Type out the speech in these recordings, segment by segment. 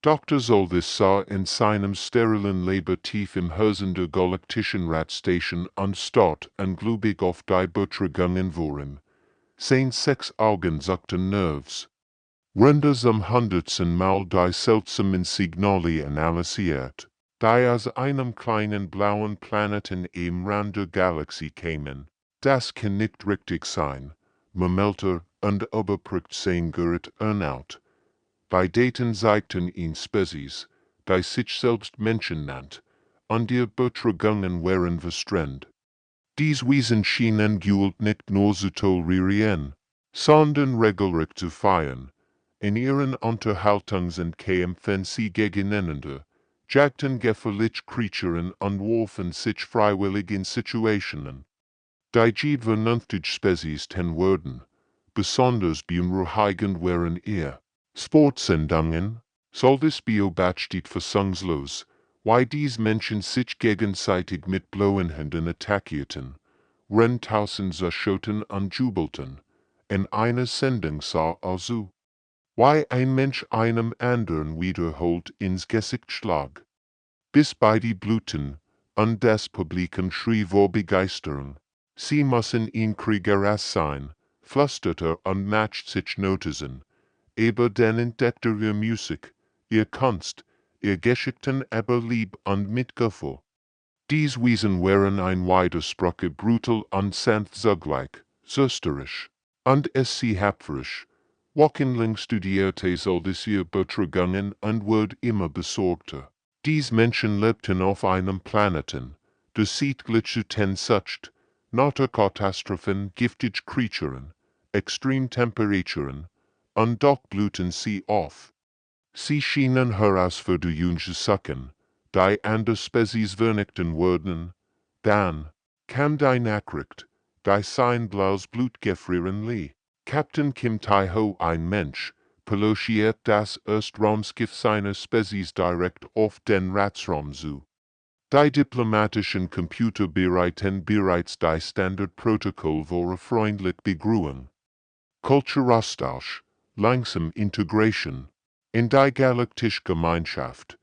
Dr. Zoldis sah in seinem sterilen Leber tief im Hirn der galaktischen Radstation anstarrt und glubig auf die Betrügungen vorim. Sein 6 Augen sagten Nerves. Renders am hundertsten Mal die seltsamen Signale analysiert, die aus einem kleinen blauen Planeten im Rand der Galaxie kämen. Das kann nicht richtig sein, murmelte und überprüft sein Gerät erneut. Bei Daten zeigten ihn Spezies, die sich selbst Menschen nannt, und ihr Betrügungen waren verstrengt. Dies Wesen schienen Guld nicht nur zu tolerieren, sondern regelrecht zu feiern. In ihren Unterhaltungs- und kämpfen sie gegeneinander, jagten gefährliche Kreaturen und warfen sich freiwillig in Situationen. Die vernünftige Spezies ten werden, besonders beunruhigend waren ihr Sportsendungen, Zoldis beobachtet fassungslos, wie dies Menschen sich gegenseitig mit blauen Händen attackierten, Renntausend zerschoten und jubelten. In einer Sendung sah also, wie ein Mensch einem anderen wiederholt ins Gesicht schlag. Bis bei die Bluten, und das Publikum schrie vor Begeisterung. Sie müssen in Kriegeras sein, flüsterte und macht sich Notizen. Aber den entdeckte ihr Musik, ihr Kunst, ihr Geschichten aber lieb und mit Gefühl. Dies Wesen waren ein Widersprüche brutal und sanft zugleich, sösterisch, und es sie hapferisch. Wochenlang studierte Zoldis ihr Betrügungen und wurde immer besorgter. Dies Menschen lebten auf einem Planeten, der sichtlich sucht, Naturkatastrophen, giftige Kreaturen, Extremtemperaturen, und doch blühten sie auf. Sie schienen herausforderungen zu suchen, die andere Spezies vernichten würden. Dann kam die Nachricht, die sein blaues Blut gefrieren ließ. Captain Kim Tai-ho, ein Mensch, pilotiert das Raumschiff seiner Spezies direkt auf den Ratsraum zu. Die diplomatischen Computer bereiten bereits die Standardprotokoll für freundlich Begrüßung. Kulturaustausch, langsam Integration. In die galaktische Gemeinschaft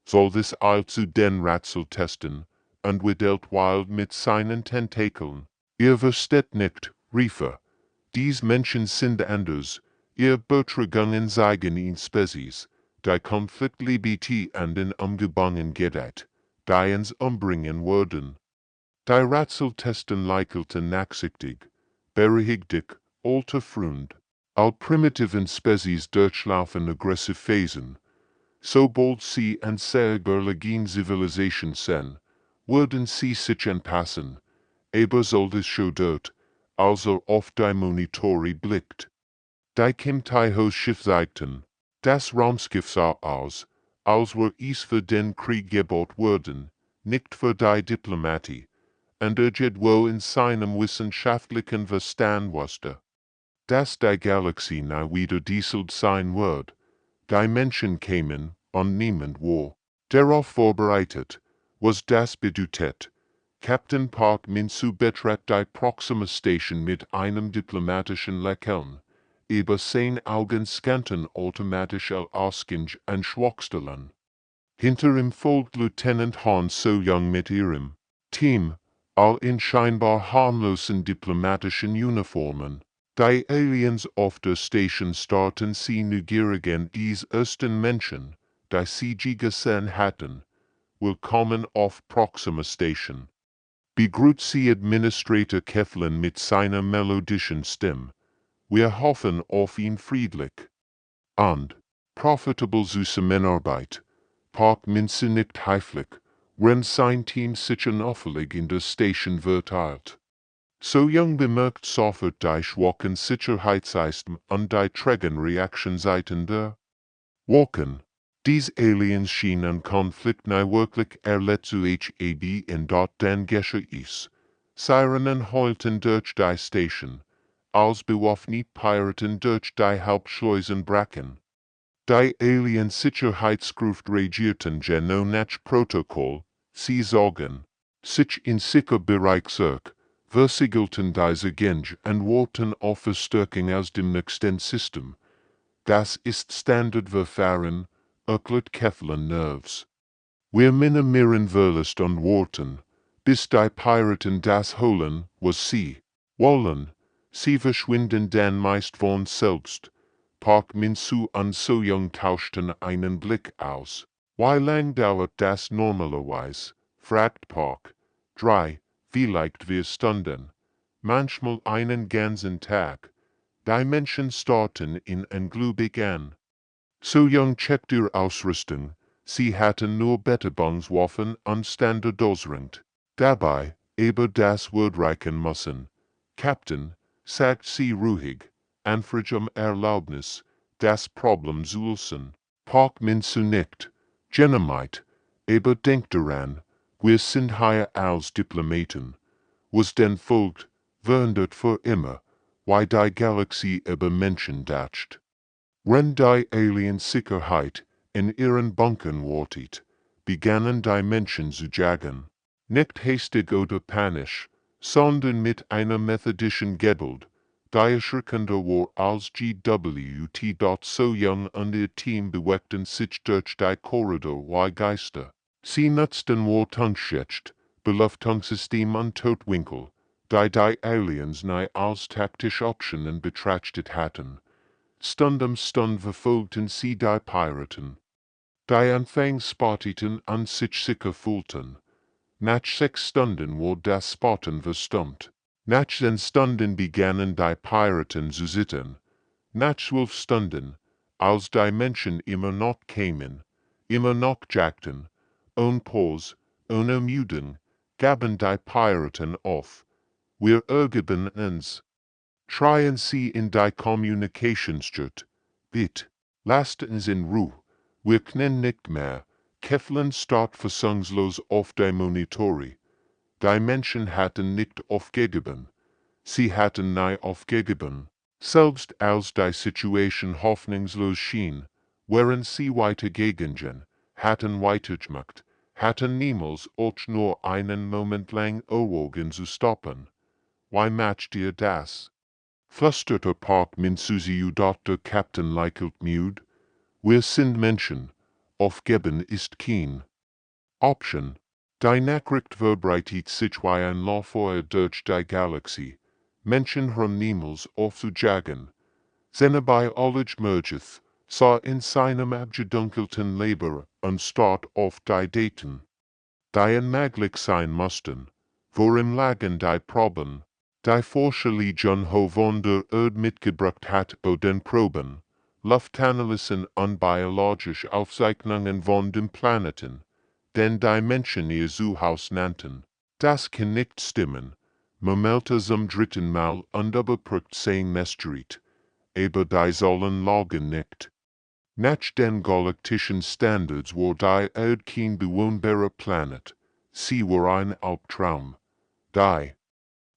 soll das also den Rätsel testen, und wedelt wild mit seinen Tentakeln. Ihr versteht nicht, riefe. Dies Menschen sind anders, ihr Betrügungen zeigen in Spezies, die Konfliktliebete an den umgebangen gedeiht, die uns umbringen würden. Die Rätsel testen leichelten nachsichtig, berechtigt, alter Freund, all primitiven Spezies durchlaufen aggressive Phasen. Sobald sie an sehr überlegen Zivilisation sen, würden sie sich anpassen, aber sollte schon dort, also auf die Monitore blickt. Die Kim Tai-hos Schiff zeigten, das Raumschiff sah aus, als wär es für den Krieg gebaut worden, nicht für die Diplomatie, und wo in seinem wissenschaftlichen Verstand wusste, dass die Galaxie na wieder dieselt sein wird. Die Menschen kämen, und niemand war darauf vorbereitet, was das bedeutet. Captain Park Minsu betrat die Proxima Station mit einem diplomatischen Lächeln, über sein Augen scannten automatisch Ausgang und Schwachstellen. Hinter ihm folgt Lieutenant Han So-Young mit ihrem Team, all in scheinbar harmlosen diplomatischen Uniformen. Die Aliens auf der Station starten sie neugierig an dies ersten Menschen, die sie gesehen hatten. Willkommen auf Proxima Station. Begrüßt sie Administrator Keflin mit seiner melodischen Stimme. Wir hoffen auf ihn friedlich und profitable Zusammenarbeit. Park Minze nicht heiflich, wenn sein Team sich unauffällig in der Station verteilt. So-Young bemerkt sofort die schwachen Sicherheitseisten und die trägen Reaktionszeiten der Woken. Dies Aliens schienen Konflikt nie wirklich erlebt zu haben in dort den geschieht. Sirenen heulten durch die Station, als bewaffnete Piraten durch die Hauptschleusen brachen. Die Alien-Sicherheitsgruft regierten genau nach Protokoll, sie sagen, sich in sicher Bereich zurück, versiegelten diese Gänge und warten auf Verstärkung aus dem nächsten System. Das ist Standardverfahren, Erklärt Kethlen Nerves. Wir minne mirren verlust und Worten, bis die Piraten das holen, was sie wollen. Sie verschwinden dann meist von selbst. Park Minsu und So Young tauschten einen Blick aus. Wie lang dauert das normalerweise? Fragt Park. 3, vielleicht 4 Stunden. Manchmal einen ganzen Tag. Die Menschen starten in Englubig an. So Young checkt ihre Ausrüstung. Sie hatten nur Betäubungswaffen und Standardosrund. Dabei, über das Wort reichen müssen. Captain, sagt sie ruhig, anfrage Erlaubnis, das Problem zu lösen. Park Minsu nickt. Dynamite, aber denkt daran, wir sind hier als Diplomaten. Was denn folgt, wandert für immer, wie die Galaxie über Menschen dacht. Wenn die Alien-Sicherheit in ihren Bunkern wartet, begannen die Menschen zu jagen. Nicht hastig oder panisch, sondern mit einer methodischen Geduld. Die Erschreckende war als GWT. So Young und ihr Team bewegten sich durch die Korridor wie Geister. Sie nutzten Wartungsschächt, Belüftungssystem und Totwinkel, die Aliens nahe als taktische Optionen betrachtet hatten. Stund Stund verfolgten sie die Piraten. Die anfangs spotteten und sich sicher fühlten. Nach 6 Stunden wurde das Spotten verstummt. Nach 10 Stunden begannen die Piraten zu zittern. Nach 12 Stunden, als die Menschen immer noch kämen, immer noch jagten, ohne Pause, ohne Ermüdung, gaben die Piraten auf. Wir ergeben uns. Schreien Sie in die Kommunikationsjet. Bitte, lasst uns in Ruhe. Wir können nicht mehr. Kethlen starrt fassungslos auf die Monitore. Die Menschen hatten nicht aufgegeben. Sie hatten nie aufgegeben. Selbst als die Situation hoffnungslos schien, während sie weitergegangen, hatten weitergemacht, hatten niemals auch nur einen Moment lang erwogen zu stoppen. Wie macht ihr das? Flüsterte Park Minsuzi Dr. Captain Leichelt müde. Wir sind Menschen. Aufgeben ist kein Option. Die Nachricht verbreitet sich wie ein Lauffeuer durch die Galaxie. Menschen hören niemals auf zu jagen. Seine Biologie möglich, sah in seinem abgedunkelten Leber und starrt auf die Daten. Die unmöglich sein mussten. Worin lagen die Proben? Die Forscher John Ho von der Erde mitgebracht hat bei den Proben, Luftanalysen und biologische Aufzeichnungen von dem Planeten, den die Menschen ihr Zuhause nannten. Das kann nicht stimmen, murmelte zum 3. Mal und überprüft sein Messgerät, aber die sollen loggen nicht. Nach den galaktischen Standards war die Erde kein bewohnbarer Planet, sie war ein Albtraum. Die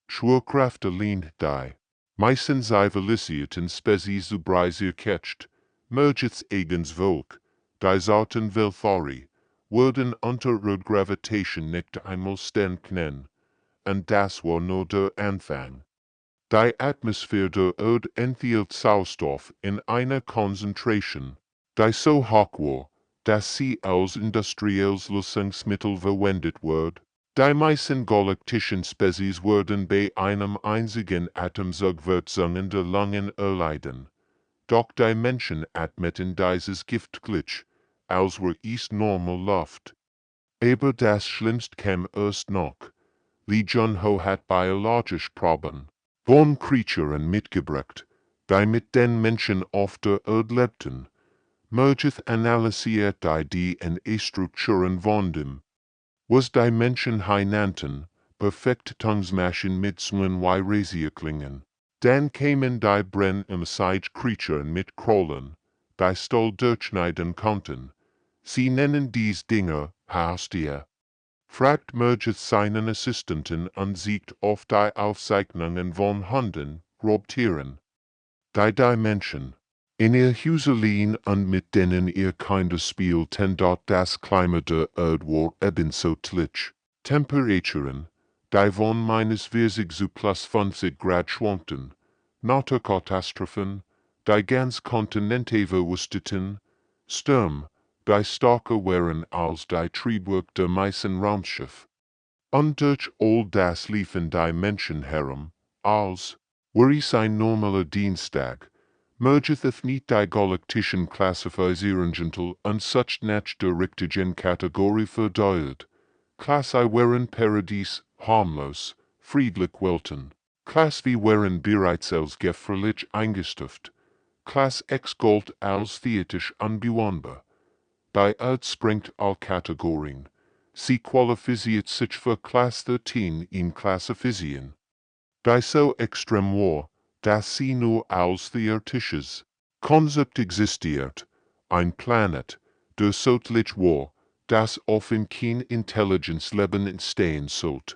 Schwerkräfte lehnt die. Meistens zivilisierten Spezies zu Breisier catcht, mögets eigens Volk, die Sorten Velthori, wurden unter Gravitation nicht einmal stehen können, und das war nur der Anfang. Die Atmosphäre der Erde enthielt Sauerstoff in einer Konzentration, die so hoch war, dass sie als industrielles Lösungsmittel verwendet wurde. Die meisten galaktischen Spezies wurden bei einem einzigen Atemzugwirtsungen der langen erleiden. Doch die Menschen atmeten dieses Gift gleich, als wär es normal Luft. Aber das Schlimmste kam erst noch. Lee Jun-ho hat biologische Proben von Kreaturen mitgebracht, die mit den Menschen auf der Erde lebten. Möglich analysiert die DNA-Strukturen von dem, was die Menschen hier nannten, Befruchtungsmaschinen mit Zungen wie Rasierklingen. Dann kämen die Brenn-im-Siege-Kreaturen mit Krollen, die Stahl durchschneiden konnten. Sie nennen dies Dinger Haustier. Fragt möglich seinen Assistenten und sieht auf die Aufzeichnungen von Hunden, Raubtieren. Die Menschen, in ihr Häuserlein und mit denen ihr Kinder spielten dort das Klima der Erde war ebenso tlich. Temperaturen, die von -40 zu +50 Grad schwankten. Naturkatastrophen, die ganz Kontinente verwüsteten. Sturm, die starke waren als die Triebwerk der meisten Raumschiff. Und durch all das liefen die Menschen herum, als wäre es ein normaler Dienstag, mergeth es nicht die galaktischen Klassifizierungen und such nach der richtigen Kategorie verdeuert. Klasse waren Paradies, harmlos, friedlich Welten. Klasse wie waren bereits als gefährlich eingestuft. Klasse X gold als theetisch unbewohnbar. Die Erde springt all Kategorien. Sie qualifiziert sich für Klasse 13 in Klassifizien. Die so extrem war, dass sie nur als theoretisches Konzept existiert, ein Planet, der soltlich war, das auf ihm kein Intelligenzleben entstehen sollte.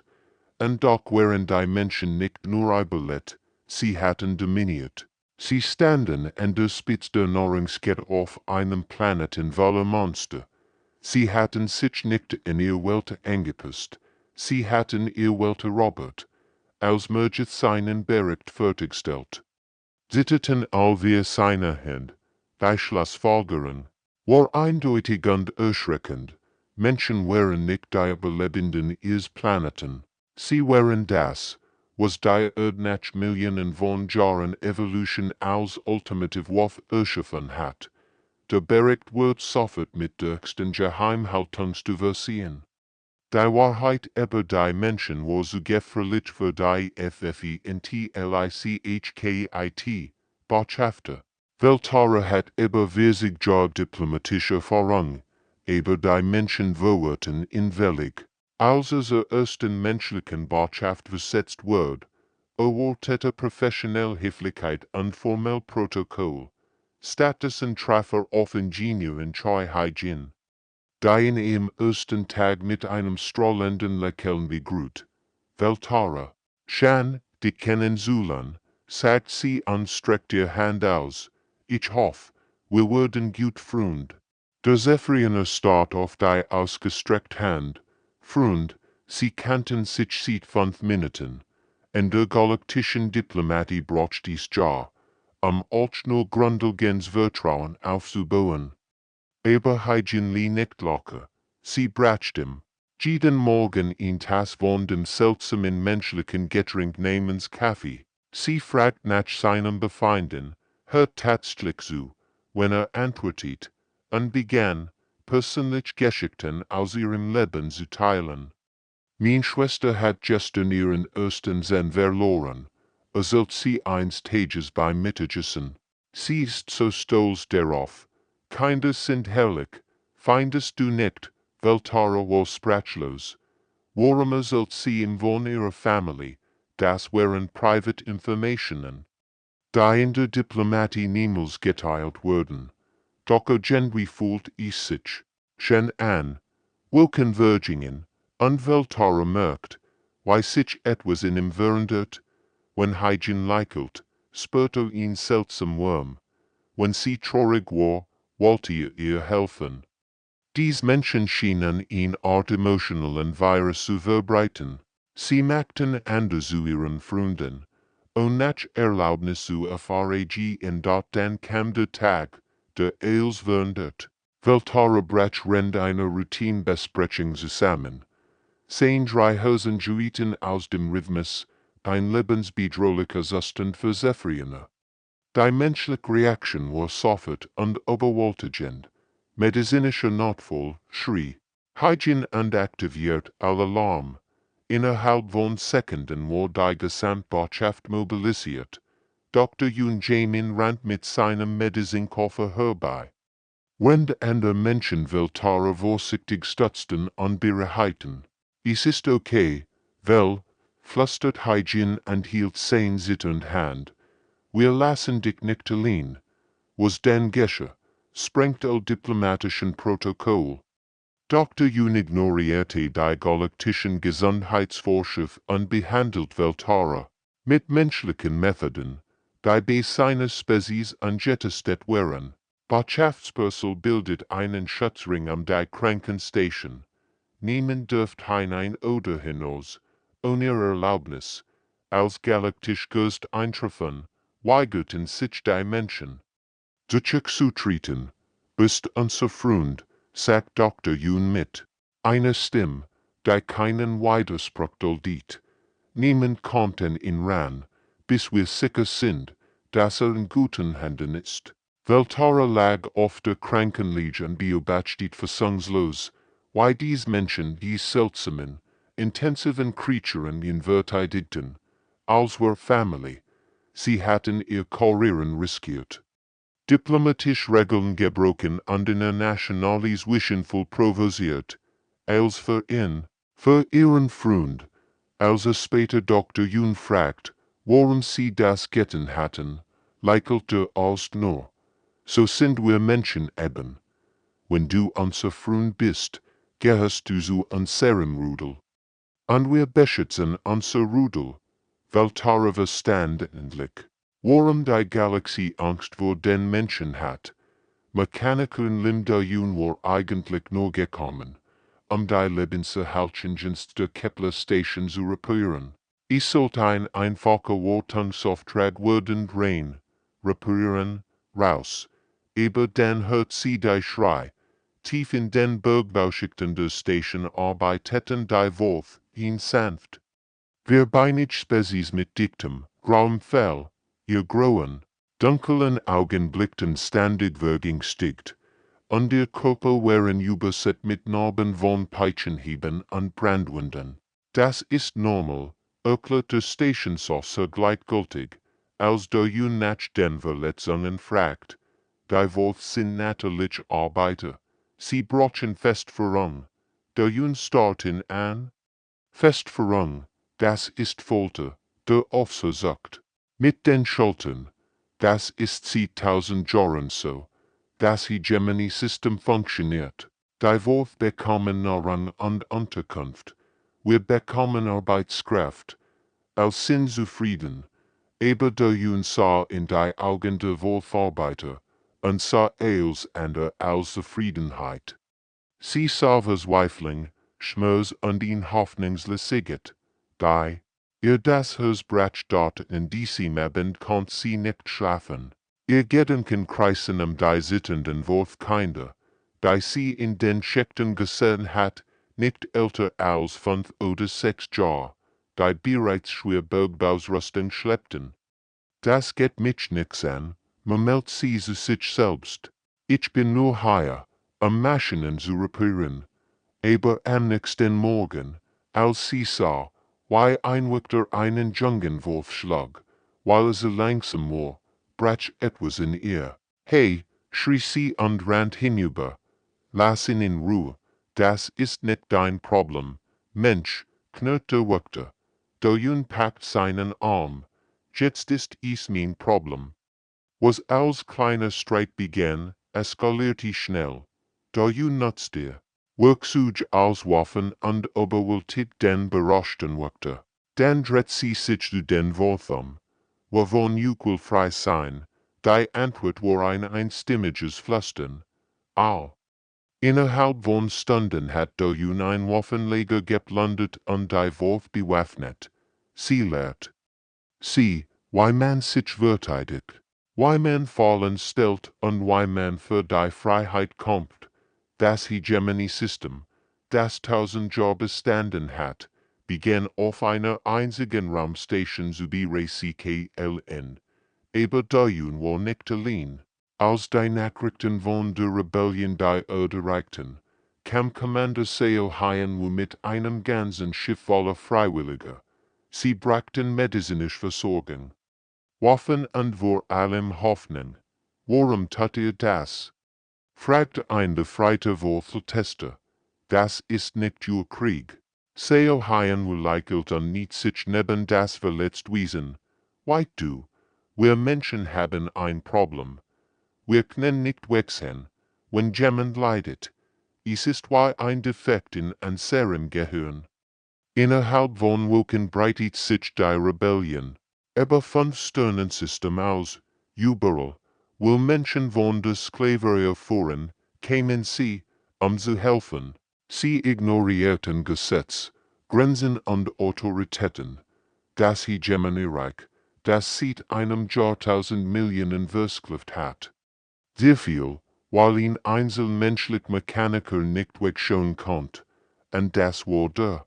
Und doch waren die Menschen nicht nur überlebt, sie hatten dominiert. Sie standen an der Spitze der Nahrungskette auf einem Planeten voller Monster. Sie hatten sich nicht in ihr Welt angepasst, sie hatten ihr Welt erobert, als möglich seinen Bericht fertigstellt. Zitterten all wir seine Hand, die Schlussfolgerung war eindeutig und erschreckend. Menschen waren nicht die Überlebenden ihres Planeten, sie waren das, was die Erde nach Millionen von Jahren Evolution als ultimative Wurf erschaffen hat. Der Bericht wird sofort mit höchsten Geheimhaltungsstufe sehen. Die Wahrheit über die Menschen war so gefährlich für die HFY-Intelligkeit Botschafter. Weltara hat über 40 Jahre diplomatischer Vorrang, über die Menschen verwirrten inwillig. Als er ersten menschlichen Botschaft versetzt wird, erwartete professionelle Höflichkeit und formell Protokoll. Statusen Treffer auf Ingenieuren Choi Hygiene. Die in ihrem ersten Tag mit einem strahlenden Lächeln begrüßt. Weltara, Shan, die kennen Zulan, sagt sie und streckt ihr Hand aus. Ich hoffe, wir werden gut Freund. Der Zephyrianer starrt auf die ausgestreckt Hand. Freund, sie kannten sich seit 5 Minuten. In der galaktischen Diplomatie braucht dies Jahr, auch nur grundlegendes Vertrauen aufzubauen. Aber Hygiene nicht locker. Sie bracht ihm. Jeden Morgen in Tas von dem seltsamen menschlichen Getränk namens Kaffee. Sie fragt nach seinem Befinden, hört tatsächlich zu, wenn antwortet, und begann, persönlich Geschichten aus ihrem Leben zu teilen. Meine Schwester hat gestern ihren ersten Zen verloren, erzählt sie eines Tages beim Mittagessen. Sie ist so stolz darauf. Kinder sind herrlich, findest du nicht, Weltara war sprachlos. Warum erzählt sie ihm von ihrer Familie, das waren private Informationen, die in der Diplomatie niemals geteilt wurden. Doch irgendwie fühlt es sich, schon an, welchen Virginen, und Weltara merkt, wie sich etwas in ihm verändert, wenn Hygiene lächelt, spürte ihn seltsam warm. Wenn sie traurig war, wollte ihr helfen. Dies Menschen schienen ihn Art emotionalen Virus zu verbreiten. Sie machten andere zu ihren Freunden. Und nach Erlaubnis zu erfahren dort dann kam der Tag, der alles verändert. Weltara brach rennt eine Routinebesprechung zusammen. 10.000 Juiten aus dem Rhythmus, ein lebensbedrohlicher Zustand für Zephyrianer. Die menschliche Reaktion war sofort und überwältigend. Medizinischer Notfall, schrie. Hygiene und aktiviert Alarm. Innerhalb von Sekunden war die Gesamtbotschaft mobilisiert. Dr. Yun Jamin rannt mit seinem Medizinkoffer herbei. Wenn andere Menschen Weltara vorsichtig stutzten und bereiten. Es ist okay, well, flüstert Hygiene und hielt sein zitternd Hand. Wir lassen dich nicht allein. Was denn geschah, sprengt all diplomatischen Protokoll. Dr. Yun ignorierte die galaktischen Gesundheitsvorschrift und behandelt Weltara mit menschlichen Methoden, die bei seiner Spezies angetestet waren. Botschaftspersonal bildet einen Schutzring um die Krankenstation. Niemand dürft hinein oder hinaus, ohne Erlaubnis, als galaktisch Geist eintreffen, weigerten sich die Menschen. Dich zu treten, bist unser Freund, sagt Dr. Jun mit einer Stimme, die keinen Widerspruch duldet. Niemand konnten ihn ran, bis wir sicher sind, dass in guten Händen ist. Weltara lag auf der Krankenliege beobachtet fassungslos, wie dies Menschen die seltsamen, intensiven Creaturen in verteidigten, als were Family. Sie hatten ihr Karrieren riskiert. Diplomatisch Regeln gebrochen und internationales Wissenvoll provoziert, als für ihren Freund, als später Dr. Jun fragt, warum sie das getan hatten, lächelte als nur. So sind wir Menschen eben. Wenn du unser Freund bist, gehörst du zu unserem Rudel. Und wir beschützen unser Rudel, Weltara verstand endlich, warum die Galaxie Angst vor den Menschen hat. Mechanikern Limdayun war eigentlich nur gekommen, die Lebenserhaltungsdienst der Kepler-Station zu reparieren. Es sollte ein einfacher Wartungsauftrag werden rein, reparieren, raus. Aber dann hört sie die Schrei. Tief in den Bergbauschichten der Station arbeiteten die Wolf ihn sanft. Wir beinig Spezies mit dichtem, grauem Fell, ihr grauen, dunklen Augen blickten ständig vergingstigt, und ihr Körper waren übersät mit Narben von Peitschenhieben und Brandwunden. Das ist normal, erklärte Stationsofficer gleichgültig, als der Jun nach den Verletzungen fragt. Die Wolf sind natürlich Arbeiter. Sie brochen fest voran. Der Jun starrt ihn an. Fest voran. Das ist Folter, der Officer sagt. Mit den Schultern. Das ist seit 1000 Jahren so. Das Hegemony-System funktioniert. Die Wolf bekommen Nahrung und Unterkunft. Wir bekommen Arbeitskraft. Als sind zufrieden. Aber der Jun sah in die Augen der Wolfarbeiter und sah alles andere als Zufriedenheit. Sie sah Verzweiflung, Schmerz und ihn hoffnungslosigkeit. Die, ihr das Haus brach dort in diesem Abend konnt sie nicht schlafen. Ihr Gedanken kreisen die sittenden Wolfkinder, die sie in den Schächten gesehen hat, nicht älter als 5 oder 6 Jahre, die bereits schwer Bergbausrüstung schleppten. Das geht mich nix an, murmelt sie zu sich selbst. Ich bin nur hier, Maschinen zu reparieren. Aber am nächsten Morgen, als sie sah, wie ein Wächter einen jungen Wolf schlug, weil sie langsam war, brach etwas in ihr. Hey, schrie sie und rannt hinüber. Lass ihn in Ruhe, das ist nicht dein Problem. Mensch, knurrt der Wächter. Der Jun packt seinen Arm. Jetzt ist es mein Problem. Was als kleiner Streit begann, eskalierte schnell. Der Jun nutzte Werkzeug als Waffen und überwältigt den überraschten Wächter. Dann dreht sie sich zu den Wolf wovon Juquel frei sein. Die Antwort war ein einstimmiges Flüstern. Au. Innerhalb von Stunden hat der Jun ein Waffenlager geplündert und die Wolf bewaffnet. Sie lehrt. Sie, wie man sich verteidigt, wie man Fallen stellt und wie man für die Freiheit kämpft. Das Hegemony-System, das 1000 Jahre bestanden hat, begann auf einer einzigen Raumstation zu BRCKLN. Aber der Jun war nicht allein. Als die Nachrichten von der Rebellion die Erde erreichten, kam Commander Seo Hyen mit einem ganzen Schiff voller Freiwilliger. Sie brachten medizinische Versorgung. Waffen und vor allem Hoffnung. Warum tat ihr das? Fragte ein befreiter Wolf-Tester. Das ist nicht ihr Krieg. Seo Hyen lächelt und nicht sich neben das Verletztwesen. Weißt du, wir Menschen haben ein Problem. Wir können nicht wechseln, wenn jemand leidet. Es ist wie ein Defekt in unserem Gehirn. Innerhalb von Wochen breitet sich die Rebellion. Aber von Sternensystem aus, überall, wo Menschen von der Sklaverei erfuhren, kämen sie, zu helfen. Sie ignorierten Gesetz, Grenzen und Autoritäten. Das Hegemony-Reich, das seit einem Jahrtausend Millionen versklavt hat. Wie viel, weil ihn einzelmenschlich Mechaniker nicht wegschauen konnte, und das war der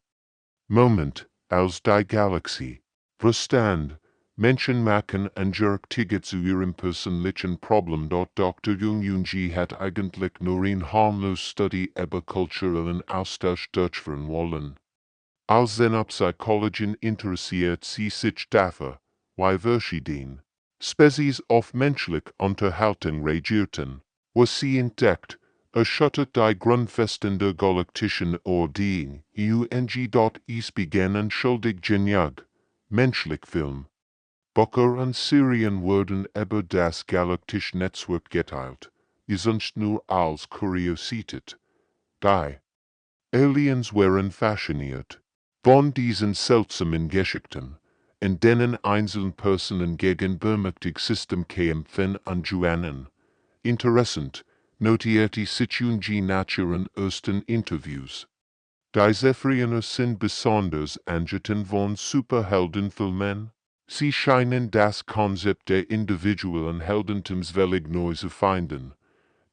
Moment, als die Galaxie verstand, Menschen machen Ticket zu ihrem persönlichen Problem. Dort Dr. Jung hat eigentlich nur ein harmlos Study über kulturellen Austausch durchführen wollen. Als Psychologin interessiert sie sich dafür, wie verschiedene Spezies auf menschlich Unterhaltung reagierten, was sie entdeckt, erschüttert die Grundfesten der galaktischen Ordnung. Is begannen schuldig genial, menschlich Film. Bücher und Serien wurden über das galaktische Netzwerk geteilt, sonst nur als Kuriosität. Die Aliens waren fasziniert von diesen seltsamen Geschichten, in denen einzelne Personen gegen bemächtigtes System kämpfen und gewannen. Interessant, notierte sich nach ihren ersten Interviews. Die Zephyrianer sind besonders angetan von Superheldenfilmen. Sie scheinen das Konzept der individuellen Heldentums völlig neu zu finden.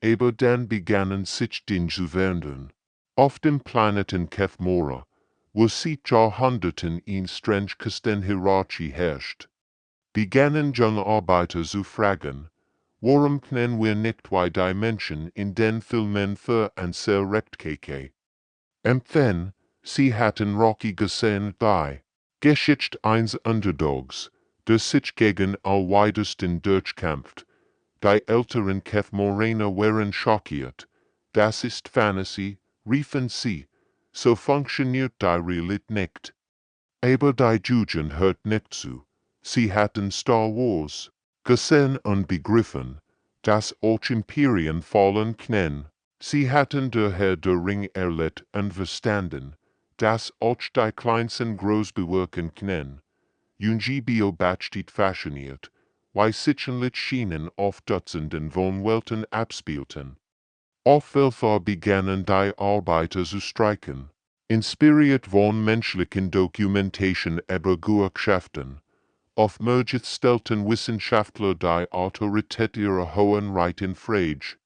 Aber dann begannen sich Dinge zu verändern. Auf dem Planeten Kefmora, wo seit Jahrhunderten in streng kasten Hierarchie herrscht, begannen junge Arbeiter zu fragen, warum können wir nicht zwei Dimensionen in den Filmen für ein sehr Recht empfen, sie hatten Rocky gesehen die Geschichte eines Underdogs, der sich gegen am weitesten durchkämpft. Die älteren Kefmoraner waren schockiert. Das ist Fantasy, riefen sie. So funktioniert die Realität nicht. Aber die Juden hört nicht zu. Sie hatten Star Wars gesehen und begriffen, dass auch Imperien fallen können. Sie hatten der Herr der Ring erlebt und verstanden, dass auch die kleinsten groß bewirken können. Jungi beobachtet fasziniert, wie sich Schienen auf Dutzenden von Welten abspielten. Auf welcher begannen die Arbeiter zu streiken, inspiriert von menschlichen Dokumentation über Gewerkschaften. Oftmals stellten Wissenschaftler die Autorität ihrer hohen Right in Frage.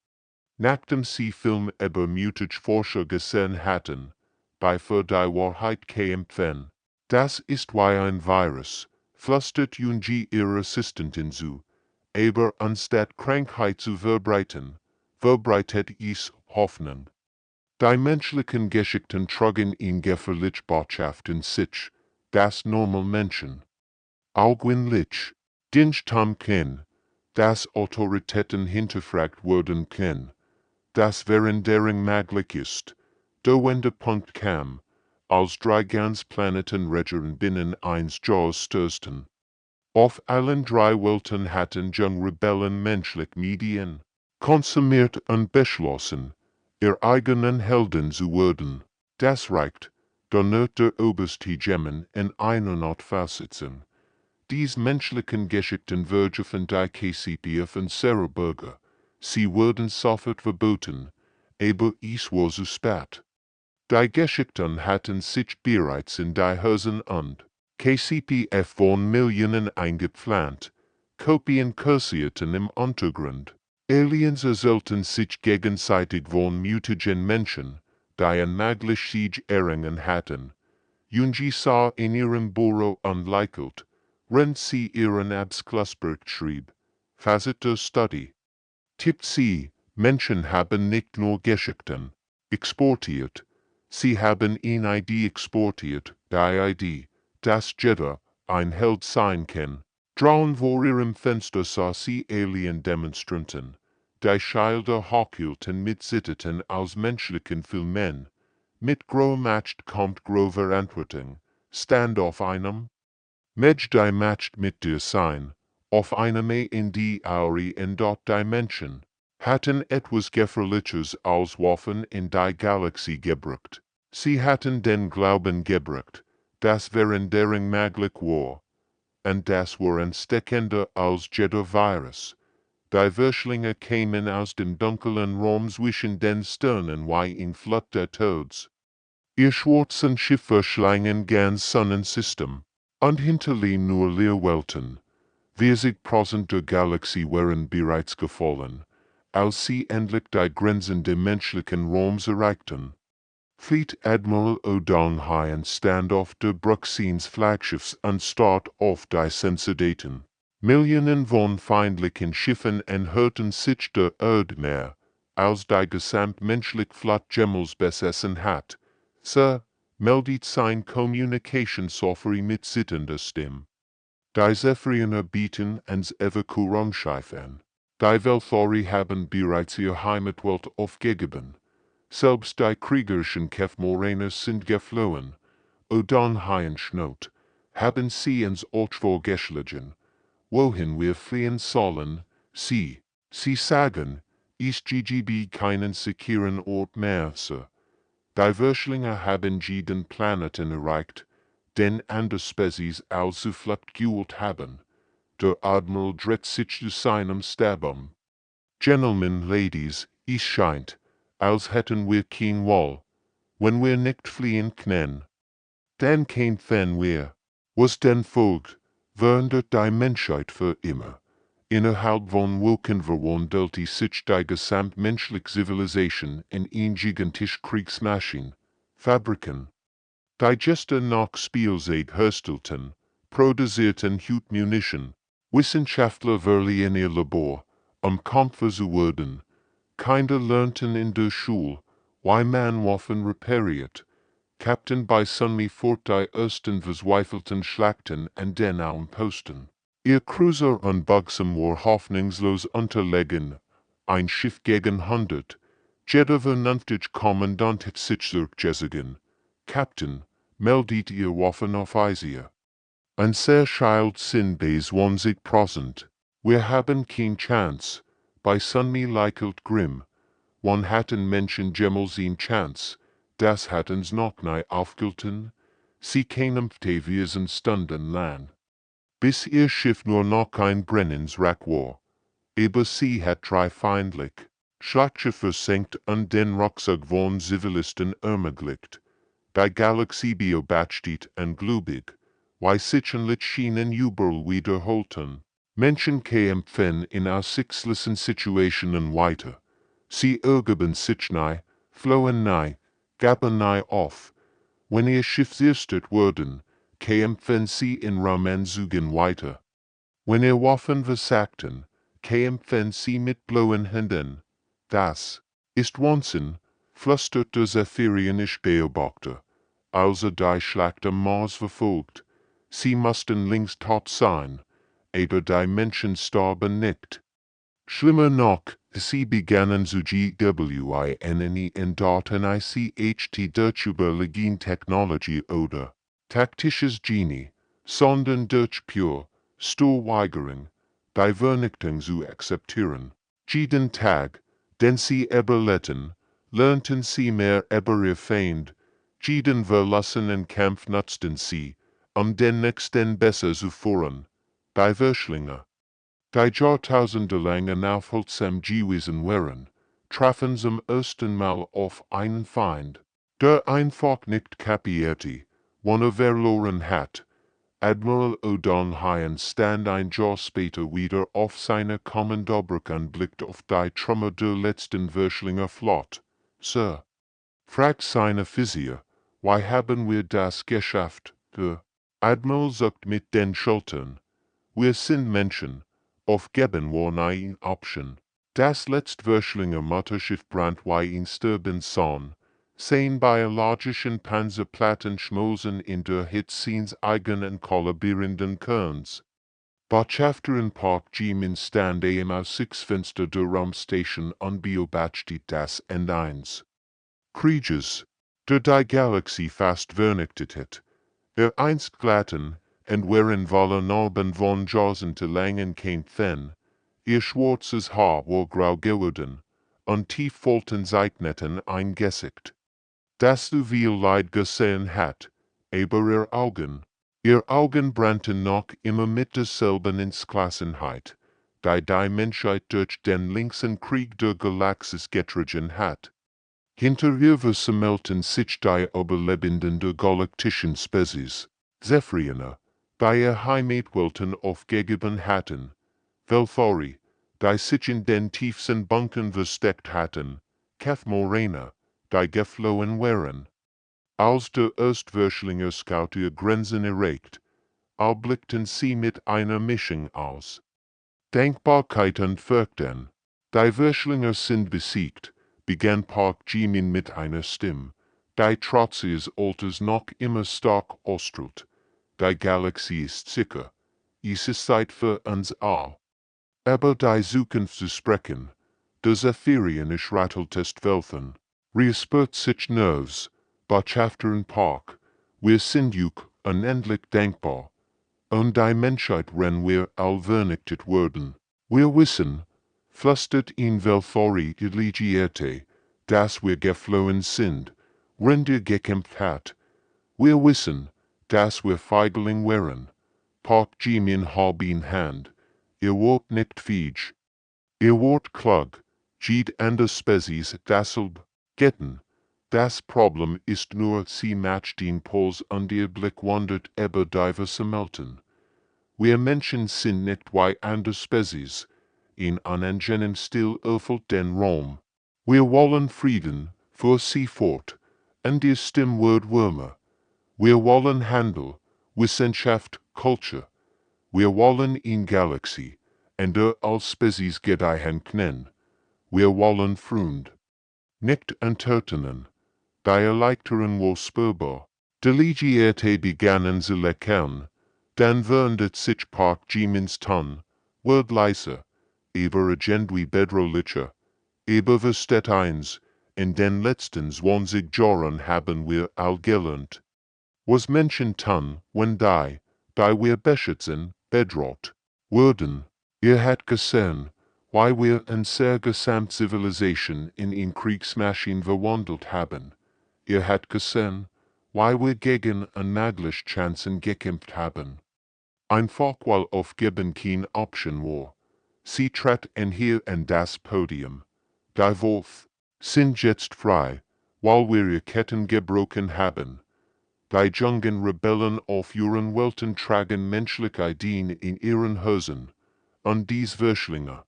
Nachdem sie Film über mutige Forscher gesehen hatten, bei für die Wahrheit kämpfen. Das ist wie ein Virus, flüstert Jungi ihrer Assistentin zu. Aber anstatt Krankheit zu verbreiten, verbreitet es Hoffnung. Die menschlichen Geschichten trugen in gefährliche Botschaften sich, das normal Menschen augenblicklich nicht haben können, dass Autoritäten hinterfragt werden können, das Veränderung möglich ist. Der Wendepunkt kam, als drei ganz Planetenregieren binnen eines Jahres stürzten. Auf allen drei Welten hatten junge Rebellen menschlich Medien konsumiert und beschlossen, ihr eigenen Helden zu werden. Das reicht, donner der oberste Gemmen in einer Nacht fasitzen. Dies menschlichen Geschichten werden von die KCP von Bürger. Sie wurden sofort verboten, aber es war zu spät. Die Geschichten hatten sich bereits in die Häuser und KCPF von Millionen eingeplant, Kopien kursierten im Untergrund. Aliens erzählten sich gegenseitig von mutigen Menschen, die ein möglich Siege erringen hatten. Jungi sah in ihrem Büro und lächelte, während sie ihren Abschlussbericht schrieb. Fazit der Study. Tipp C. Menschen haben nicht nur Geschichten exportiert. Sie haben eine Idee exportiert, die Idee, dass jeder ein Held sein kann. Draußen vor ihrem Fenster sah sie Alien-Demonstranten, die Schilder hochhielten mit Zitate aus menschlichen Filmen. Mit Grow matcht kommt Grow Verantwortung. Stand auf einem Mensch, die matcht mit dir sein, auf einem in die Auri in dort die Menschen hatten etwas Gefährliches als Waffen in die Galaxie gebracht. Sie hatten den Glauben gebracht, dass Veränderung möglich war, und das war ansteckender als jeder Virus. Die Wörschlinge kämen aus dem dunklen Raum zwischen den Sternen wie ein Flut der Tods. Ihr schwarzen Schiffe schlangen ganz Sonnensystem, und hinterließen nur Leerwelten. 40% der Galaxie waren bereits gefallen, als sie endlich die Grenzen der menschlichen Raums erreichten. Fleet Admiral O'Donnell stand auf der Bruxelles Flaggschiffs und start auf die Sensidaten. Millionen von feindlichen Schiffen enthörten sich der Erde mehr, als die gesamtmenschliche Flotte jemals besessen hat. Sir, meldet sein Communication-Software mit zitternder Stimme. Die Zephyriner bieten ans Evakuierungsschiff an. Die Welthory haben bereits ihr Heimatwelt aufgegeben. Selbst die kriegerischen Kefmoraner sind geflohen. O'Donnell schnot, haben sie uns vorgeschlagen, wohin wir fliehen sollen. Sie sagen, ist GGB keinen sicheren Ort mehr, Sir. Die Wörschlinge haben jeden Planeten erreicht, den andere Spezies als so flott geholt haben. Der Admiral dreht sich zu seinem Stab um. Gentlemen, Ladies, es scheint, als hätten wir kein Wall, wenn wir nicht fliehen können. Dann kämpfen wir. Was denn folgt, verandert die Menschheit für immer. Innerhalb von Wochen verwandelte sich die gesamtmenschliche Zivilisation in eine gigantische Kriegsmaschine. Fabriken, die gestern noch Spielzeug herstellten, produzierten heute Munition. Wissenschaftler verliehen ihr Labor, Kampfer zu werden. Kinder lernten in der Schule, wie man Waffen repariert. Captain bei Sunmi fort die ersten verzweifelten Schlachten an den Posten. Ihr Cruiser unbugsam war hoffnungslos unterlegen, ein Schiff gegen 100. Jeder vernünftige Kommandant hat sich zurückgezogen. Captain, meldet ihr Waffen auf Eisier. Ein sehr schild sind bei 20%. Wir haben kein Chance. Bei Sunmi leichelt Grimm. Wann hatten Menschen jemals eine Chance? Das hat uns noch nie aufgehalten. Sie kämpfte wir sind stundenlang. Bis ihr Schiff nur noch ein Brennenswrack war. Aber sie hat drei feindlich Schlachtschiffe versenkt und den Rucksack von Zivilisten ermöglicht. Die Galaxie beobachtet und glubig, wie sich in Schienen überall wiederholten. Menschen kämpfen in aussichtslosen Situationen weiter. Sie ergeben sich nie, flohen nie, gaben nie auf. Wenn ihr Schiff zerstört wurden, kämpfen sie in Romanzügen weiter. Wenn ihr Waffen versagten, kämpfen sie mit blauen Händen. Das ist Wahnsinn, flüstert der Zephyrinisch Beobachter, als die Schlacht am Mars verfolgt. Sie mussten längst tot sein, aber die Menschen starben nicht. Schlimmer noch, sie begannen zu GWINNE in Daten ICHT durch überlegen Technologie oder taktisches Genie, sondern durch pure Stillweigerung, die Vernichtung zu akzeptieren. Jeden Tag, den sie überlebten, lernten sie mehr über ihr Feind. Jeden verlassenen Kampf nutzten sie, den nächsten besser zu führen. Die Wörschlinge, die jahrtausendelang aufhaltsam gewesen waren, trafen zum ersten Mal auf einen Feind, der einfach nicht kapierte, wann verloren hat. Admiral O'Donnell stand ein Jahr später wieder auf seiner Kommandobrück und blickte auf die Trümmer der letzten Wörschlinger Flotte. Sir, fragt seine Offizier, wie haben wir das geschafft? Der Admiral zuckt mit den Schultern. Wir sind Menschen. Aufgeben war nie eine Option. Das letzte Wörschlinger Mutterschiff brandt wie ein Sterbensohn. Sein biologischen Panzerplatten schmolzen in der Hitze seines eigenen kollabierenden Kerns. Botschafterin Park Jimin stand im Aussichtsfenster der Raumstation und beobachtet das N1. Krieges, der die Galaxie fast vernichtet hat. Einst glatten, und waren voller Narben von jahrzehntelangen Kämpfen. Ihr schwarzes Haar war grau geworden, und tief vollten Seitennetten eingesickt. Das so viel Leid gesehen hat, aber ihr Augen brannten noch immer mit derselben Entschlossenheit, die Menschheit durch den längsten Krieg der Galaxis getragen hat. Hinter ihr versammelten sich die Überlebenden der galaktischen Spezies, Zephyriner, die ihr Heimatwelten aufgegeben hatten, Welthory, die sich in den tiefsten Bunken versteckt hatten, Kath Morena, die geflohen wären. Als der Erstwürschlinge Scout ihr Grenzen erregt, erblickten sie mit einer Mischung aus Dankbarkeit und Fürchten. Die Würschlinge sind besiegt, begann Park Jimin mit einer Stimme, die trotz ihres Alters noch immer stark ausstrahlt. Die Galaxie ist sicher. Es ist Zeit für uns all. Aber die Zukunft zu sprechen, der Zephyrien ist ratteltest welchen. Respert sich nerves, Botschaftern Park, wir sind juk unendlich dankbar. Und die Menschheit ren wir allvernichtet werden. Wir wissen, flüstert ihn Velfori Delegierte, dass wir geflohen sind, wenn ihr gekämpft hat. Wir wissen, dass wir Feigling wären. Park Jimin hab in Hand. Ihr wart nicht fähig. Ihr wart klug, geht andere Spezies dasselb getten. Das Problem ist nur, sie matcht den Puls und ihr Blick wandert über diverse Melten. Wir Menschen sind nicht wie andere Spezies. In angenehm Stil erfüllt den Raum. Wir wollen Frieden, fuhr sie fort, und ihr Stimme wird wärmer. Wir wollen Handel, Wissenschaft, Kultur. Wir wollen in Galaxie, und als Spezies gedeihen können. Wir wollen Freund. Nicht entertainen. Die Erleichterung war spürbar. Delegierte begannen zu lächeln. Dann wandert sich Park Jimins Ton, wird leiser, aber irgendwie bedrohlicher. Aber versteht eins, in den letzten 20 Jahren haben wir all gelernt. Was Menschen tun, wenn die wir beschützen, bedroht wurden. Ihr habt gesehen, wie wir in sehr gesamt Zivilisation in ein Kriegsmaschine verwandelt haben. Ihr habt gesehen, wie wir gegen unmögliche Chancen gekämpft haben. Einfach weil aufgeben kein Option war. Sie trat hier an das Podium. Die Wolf sind jetzt frei, weil wir ihre Ketten gebrochen haben. Die jungen Rebellen auf ihren Welten tragen menschliche Ideen in ihren Hosen. Und dies Würschlinge.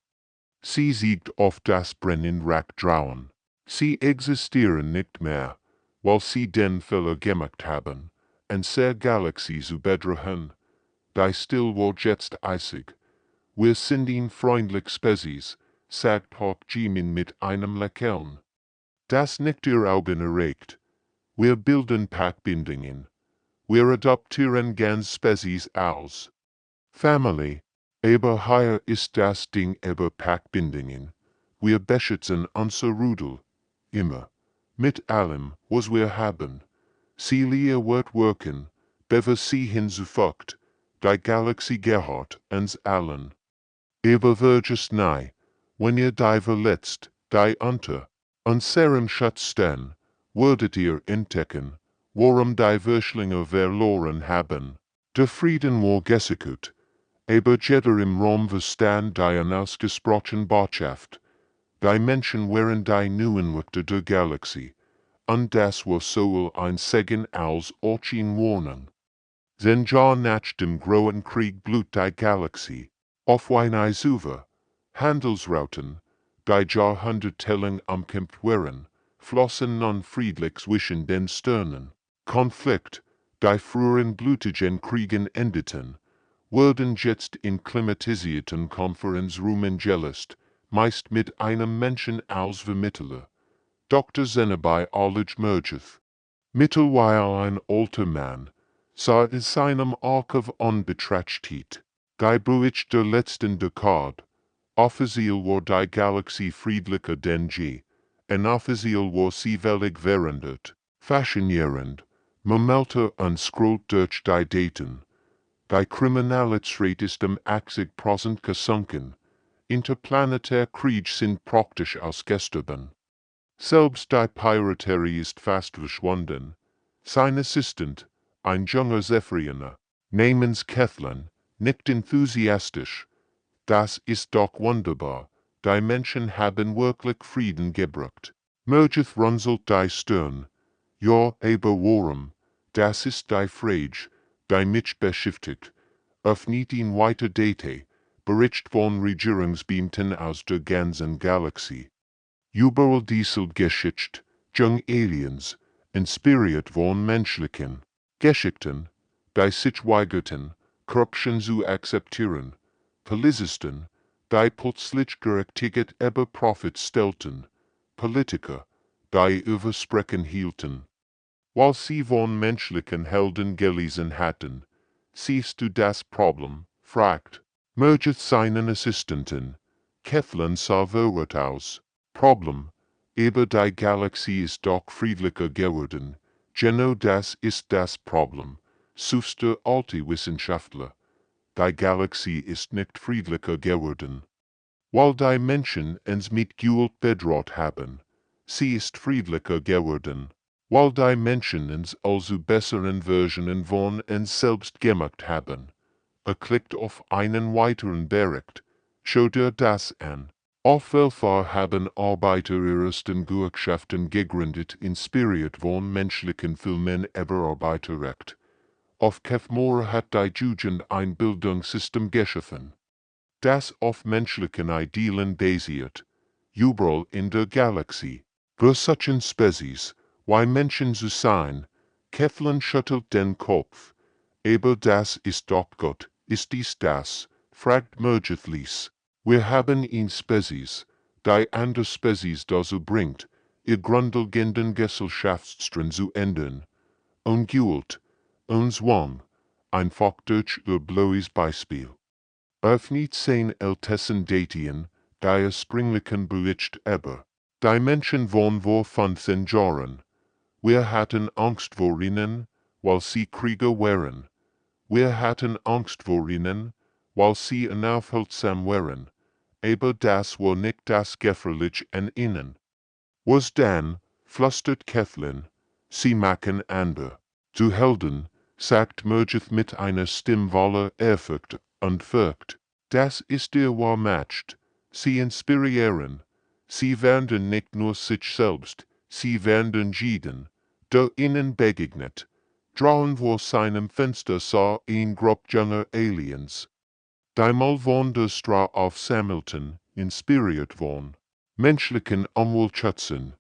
Sie siegt auf das Brennen Rack trauen. Sie existieren nicht mehr, weil sie den Fehler gemacht haben, und sehr Galaxie zu bedrohen. Die Still war jetzt eisig. Wir sind ein freundlich Spezies, sagt Park Jimin mit einem Lächeln. Das nicht ihr Augen erregt. Wir bilden Packbindungen. Wir adoptieren ganz Spezies aus. Family. Aber hier ist das Ding über Packbindungen. Wir beschützen unser Rudel. Immer. Mit allem, was wir haben. Celia wird wirken, bever sie hinzufügt. Die Galaxie gehört uns allen. Aber vergesst nie, wenn ihr die verletzt, die unter unserem Schutz stehen, würdet ihr entdecken, warum die Würschlinge verloren haben. Der Frieden war gesichert, aber jeder im Raum verstand die unausgesprochene Botschaft. Die Menschen waren die Neuenwächter der Galaxie, und das war sowohl ein Segen als auch eine Warnung. Denn ja nach dem großen Krieg blut die Galaxie, auf eine Zuwe, Handelsrouten, die jahrhundertelang umkämpft waren, flossen nun friedlich zwischen den Sternen. Konflikt, die früheren blutigen Kriegen endeten, wurden jetzt in klimatisierten Konferenzräumen gelöst, meist mit einem Menschen als Vermittler. Dr. Zenobei Arledge Mergeth. Mittlerweile ein alter Mann, sah in seinem Archiv unbetrachtet. Die Bruch der letzten Dekade. Offiziell war die Galaxie friedlicher denn je. Inoffiziell war sie völlig verändert, faszinierend, vermelter und scrollt durch die Daten. Die Kriminalitätsrate ist 80% gesunken. Interplanetär Krieg sind praktisch ausgestorben. Selbst die Piraterie ist fast verschwunden. Sein Assistent, ein junger Zephyriner, namens Kathleen, nickt enthusiastisch. Das ist doch wunderbar. Die Menschen haben wirklich Frieden gebracht. Mergeth runzelt die Stirn. Ja, aber warum? Das ist die Frage, die mich beschäftigt. Öffnet ihn weiter Date, bericht von Regierungsbeamten aus der ganzen Galaxie. Überall diese Geschichte, jung Aliens, inspiriert von menschlichen Geschichten, die sich weigerten, Korruption zu akzeptieren, Polizisten, die plötzlich gerechtigt über Profit stellten, Politiker, die Übersprechen hielten. Weil sie von menschlichen Helden gelesen hatten, siehst du das Problem, fragt Merget seinen Assistenten, Kathleen sah verwirrt aus. Problem, aber die Galaxie ist doch friedlicher geworden. Genau das ist das Problem, suchte alte Wissenschaftler. Die Galaxie ist nicht friedlicher geworden. Weil die Menschen uns mit Gewalt bedroht haben. Sie ist friedlicher geworden. Weil die Menschen uns also besseren Versionen von uns selbst gemacht haben. Klickt auf einen weiteren Bericht. Schau dir das an. Auf Welfare haben Arbeiter ersten Gewerkschaften gegründet, inspiriert von menschlichen Filmen über Arbeiterrecht. Auf Kefmore hat die Jugend ein Bildungssystem geschaffen, das auf menschlichen Idealen basiert. Überall in der Galaxie. Für solchen Spezies, wie Menschen zu sein, Kathleen schüttelt den Kopf. Aber das ist doch Gott, ist dies das? Fragt Mergetlis. Wir haben eine Spezies, die andere Spezies dazu bringt, ihr grundlegenden Gesellschaftsstrang zu ändern. Und Gewalt, und Zwang, einfach durch ihr blaues Beispiel. Öffnet sein ältesten Datien, die springlichen Bericht über. Die Menschen von vor 15 Jahren. Wir hatten Angst vor ihnen, weil sie Krieger waren. Wir hatten Angst vor ihnen, weil sie unaufhaltsam waren. Aber das war nicht das Gefährliche an ihnen. Was dann, flüstert Kathleen, sie machen andere. Zu Helden, sagt Merget mit einer Stimme voller Ehrfurcht und Furcht. Das ist ihr Wahrmacht. Sie inspirieren. Sie werden nicht nur sich selbst, sie werden jeden, der ihnen begegnet. Draußen vor seinem Fenster sah ein Gruppe junger Aliens. Die mal von der Straße aufsammelten, inspiriert von menschlichen Umweltschützen.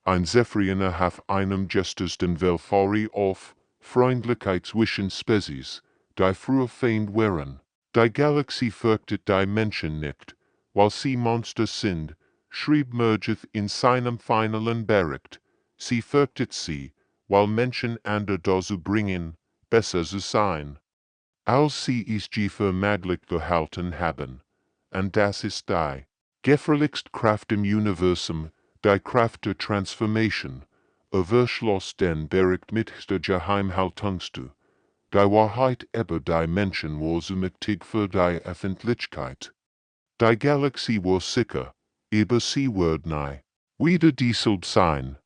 Ein Zephyriner auf einem gestersten Welfare auf Freundlichkeit zwischen Spezies, die früher Feind waren. Die Galaxie fürchtet die Menschen nicht, weil sie Monster sind, schrieb Merget in seinem finalen Bericht. Sie fürchtet sie, weil Menschen andere dazu bringen, besser zu sein. Als sie ist vermaglich gehalten haben. Und das ist die gefährlichste Kraft im Universum, die Kraft der Transformation. Verschloss den Bericht mit der Geheimhaltungste. Die Wahrheit über die Menschen war so mächtig für die Öffentlichkeit. Die Galaxie war sicher, aber sie wird nie wieder dieselbe sein.